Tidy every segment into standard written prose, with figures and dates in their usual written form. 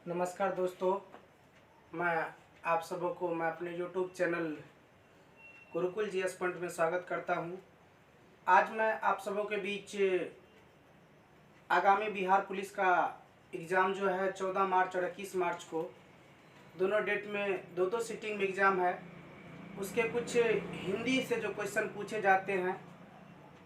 नमस्कार दोस्तों, मैं आप सबों को मैं अपने YouTube channel Gurukul GS point में स्वागत करता हूं। आज मैं आप सबों के बीच आगामी बिहार पुलिस का एग्ज़ाम जो है 14 मार्च और 21 मार्च को दोनों डेट में दो सीटिंग में एग्ज़ाम है। उसके कुछ हिंदी से जो क्वेश्चन पूछे जाते हैं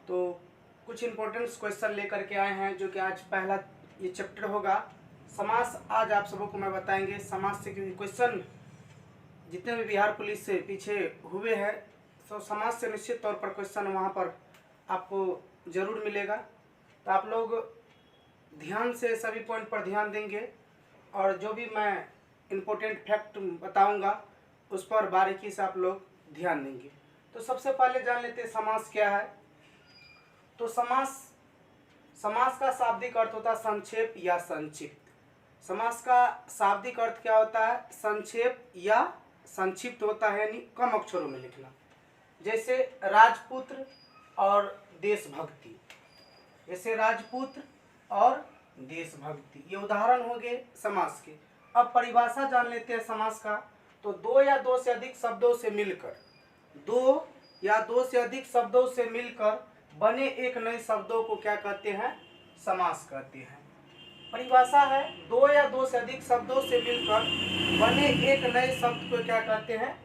तो कुछ इम्पोर्टेंट क्वेश्चन लेकर के आए हैं, जो कि आज पहला ये चैप्टर होगा समास। आज आप सबों को मैं बताएंगे समास से क्वेश्चन जितने भी बिहार पुलिस से पीछे हुए हैं, तो समाज से निश्चित तौर पर क्वेश्चन वहाँ पर आपको ज़रूर मिलेगा। तो आप लोग ध्यान से सभी पॉइंट पर ध्यान देंगे और जो भी मैं इम्पोर्टेंट फैक्ट बताऊंगा उस पर बारीकी से आप लोग ध्यान देंगे। तो सबसे पहले जान लेते हैं समास क्या है। तो समास का शाब्दिक अर्थ होता है संक्षेप या संक्षिप्त। समास का शाब्दिक अर्थ क्या होता है? संक्षेप या संक्षिप्त होता है, यानी कम अक्षरों में लिखना। जैसे राजपुत्र और देशभक्ति, जैसे राजपुत्र और देशभक्ति, ये उदाहरण हो गए समास के। अब परिभाषा जान लेते हैं समास का। तो दो या दो से अधिक शब्दों से मिलकर, दो या दो से अधिक शब्दों से मिलकर बने एक नए शब्दों को क्या कहते हैं? समास कहते हैं। परिभाषा है, दो या दो से अधिक शब्दों से मिलकर बने एक नए शब्द को क्या कहते हैं?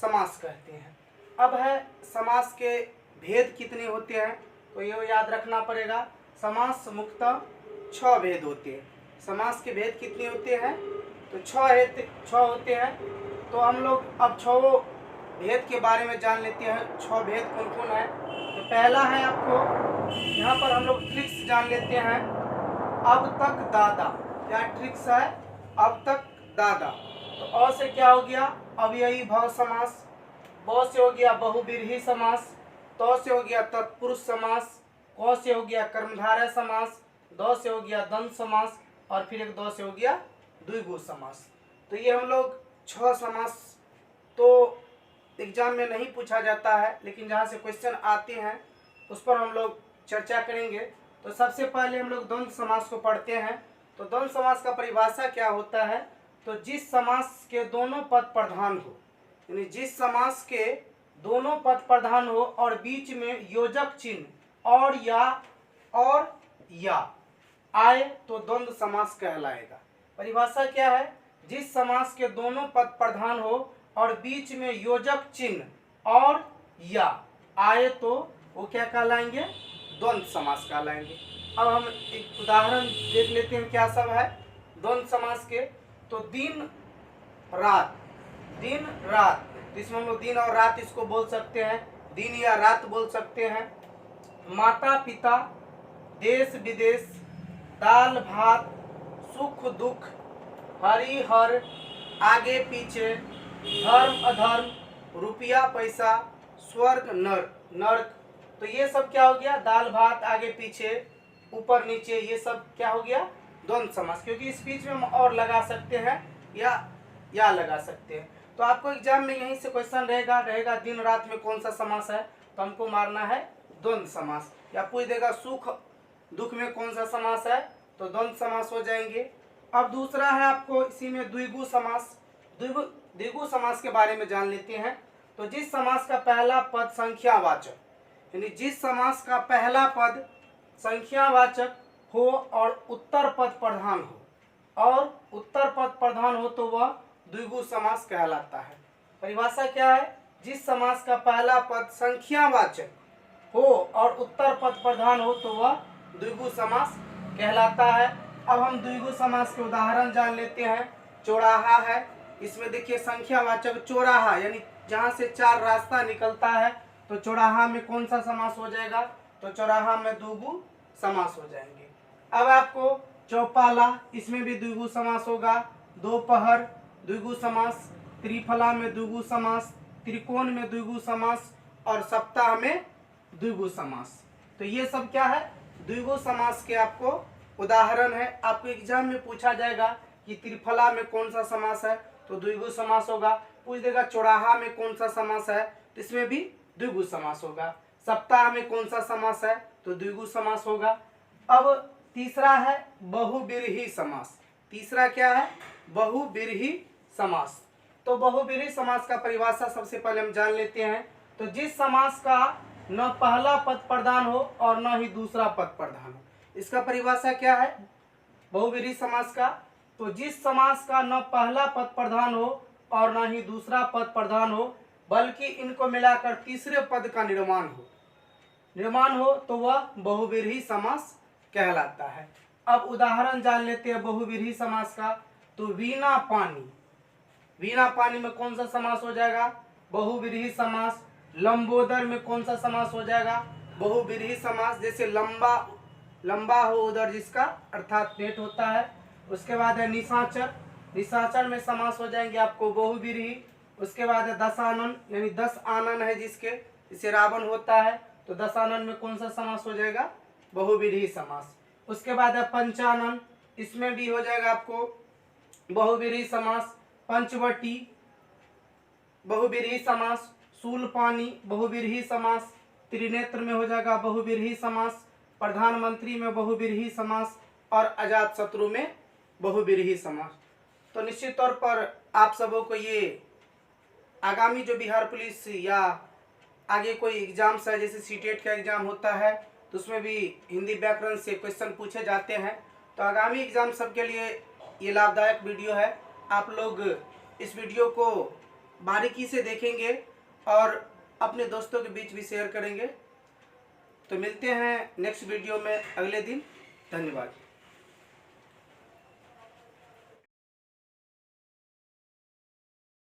समास कहते हैं। अब है समास के भेद कितने होते हैं, तो ये याद रखना पड़ेगा। समास मुख्यतः 6 भेद होते हैं। समास के भेद कितने होते हैं? तो 6 होते हैं। तो हम लोग अब 6 भेद के बारे में जान लेते हैं। 6 भेद कौन कौन है? तो पहला है, आपको यहाँ पर हम लोग ट्रिक्स जान लेते हैं। अब तक दादा, क्या ट्रिक्स है? अब तक दादा। तो अ से क्या हो गया? अव्ययी भाव समास। ब से हो गया बहुव्रीहि समास। त से हो गया तत्पुरुष समास। क से हो गया कर्मधारय समास। द से हो गया द्वंद्व समास और फिर एक द से हो गया द्विगु समास। तो ये हम लोग 6 समास तो एग्जाम में नहीं पूछा जाता है, लेकिन जहाँ से क्वेश्चन आते हैं उस पर हम लोग चर्चा करेंगे। तो सबसे पहले हम लोग द्वंद्व समास को पढ़ते हैं। तो द्वंद्व समास का परिभाषा क्या होता है? तो जिस समास के दोनों पद प्रधान हो, यानी जिस समास के दोनों पद प्रधान हो और बीच में योजक चिन्ह और या आए तो द्वंद्व समास कहलाएगा। परिभाषा क्या है? जिस समास के दोनों पद प्रधान हो और बीच में योजक चिन्ह और या आए तो वो क्या कहलाएंगे? द्वंद्व समास कहलाएंगे। अब हम एक उदाहरण देख लेते हैं क्या सब है द्वंद्व समास के। तो दिन रात, दिन रात, तो इसमें हम लोग दिन और रात इसको बोल सकते हैं, दिन या रात बोल सकते हैं। माता पिता, देश विदेश, दाल भात, सुख दुख, हरि हर, आगे पीछे, धर्म अधर्म, रुपया पैसा, स्वर्ग नर्क। तो ये सब क्या हो गया? दाल भात, आगे पीछे, ऊपर नीचे, ये सब क्या हो गया? द्वंद्व समास। क्योंकि इस बीच में हम और लगा सकते हैं या लगा सकते हैं। तो आपको एग्जाम में यहीं से क्वेश्चन रहेगा दिन रात में कौन सा समास है, तो हमको मारना है द्वंद्व समास। या पूछ देगा सुख दुख में कौन सा समास है, तो द्वंद्व समास हो जाएंगे। अब दूसरा है आपको इसी में द्विगु समास। द्विगु समास के बारे में जान लेते हैं। तो जिस समास का पहला पद संख्यावाचक, यानी जिस समास का पहला पद संख्यावाचक हो और उत्तर पद प्रधान हो, तो वह द्विगु समास कहलाता है। परिभाषा क्या है? जिस समास का पहला पद संख्यावाचक हो और उत्तर पद प्रधान हो तो वह द्विगु समास कहलाता है। अब हम द्विगु समास के उदाहरण जान लेते हैं। चौराहा है, इसमें देखिए संख्यावाचक चौराहा, यानी जहाँ से 4 रास्ता निकलता है, तो चौराहा में कौन सा समास हो जाएगा? तो चौराहा में द्विगु समास हो जाएंगे। अब आपको चौपाला, इसमें भी द्विगु समास होगा। दोपहर द्विगु समास, त्रिफला में द्विगु समास, त्रिकोण में द्विगु समास और सप्ताह में द्विगु समास। तो ये सब क्या है? द्विगु समास के आपको उदाहरण है। आपको एग्जाम में पूछा जाएगा कि त्रिफला में कौन सा समास है, तो द्विगु समास होगा। पूछ देगा चौराहा में कौन सा समास है, तो इसमें भी द्विगु समास होगा। सप्ताह में कौन सा समास है, तो द्विगु समास होगा। अब तीसरा है बहुव्रीहि समास। तीसरा क्या है, बहुव्रीहि समास। तो बहुव्रीहि समास का परिभाषा सबसे पहले हम जान लेते हैं। तो जिस समास का न पहला पद प्रधान हो और न ही दूसरा पद प्रधान हो, इसका परिभाषा क्या है बहुव्रीहि समास का। तो जिस समास का न पहला पद प्रधान हो और न ही दूसरा पद प्रधान हो, बल्कि इनको मिलाकर तीसरे पद का निर्माण हो तो वह बहुव्रीहि समास कहलाता है। अब उदाहरण जान लेते हैं बहुव्रीहि समास का। तो वीणा पानी में कौन सा समास हो जाएगा, बहुव्रीहि समास। लंबोदर में कौन सा समास हो जाएगा, बहुव्रीहि समास। जैसे लंबा हो उदर जिसका, अर्थात पेट होता है। उसके बाद है निशाचर में समास हो जाएंगे आपको बहुव्रीहि। उसके बाद है दशानन, यानी 10 आनन है जिसके, इसे रावण होता है, तो दशानन में कौन सा समास हो जाएगा, बहुव्रीहि समास। उसके बाद है पंचानन, इसमें भी हो जाएगा आपको बहुव्रीहि समास। पंचवटी बहुव्रीहि समास। शूलपाणी बहुव्रीहि समास। त्रिनेत्र में हो जाएगा बहुव्रीहि समास। प्रधानमंत्री में बहुव्रीहि समास और अजातशत्रु में बहुव्रीहि समास। तो निश्चित तौर पर आप सबों को ये आगामी जो बिहार पुलिस या आगे कोई एग्जाम्स है, जैसे सीटेट का एग्जाम होता है, तो उसमें भी हिंदी व्याकरण से क्वेश्चन पूछे जाते हैं। तो आगामी एग्जाम सबके लिए ये लाभदायक वीडियो है। आप लोग इस वीडियो को बारीकी से देखेंगे और अपने दोस्तों के बीच भी शेयर करेंगे। तो मिलते हैं नेक्स्ट वीडियो में अगले दिन। धन्यवाद।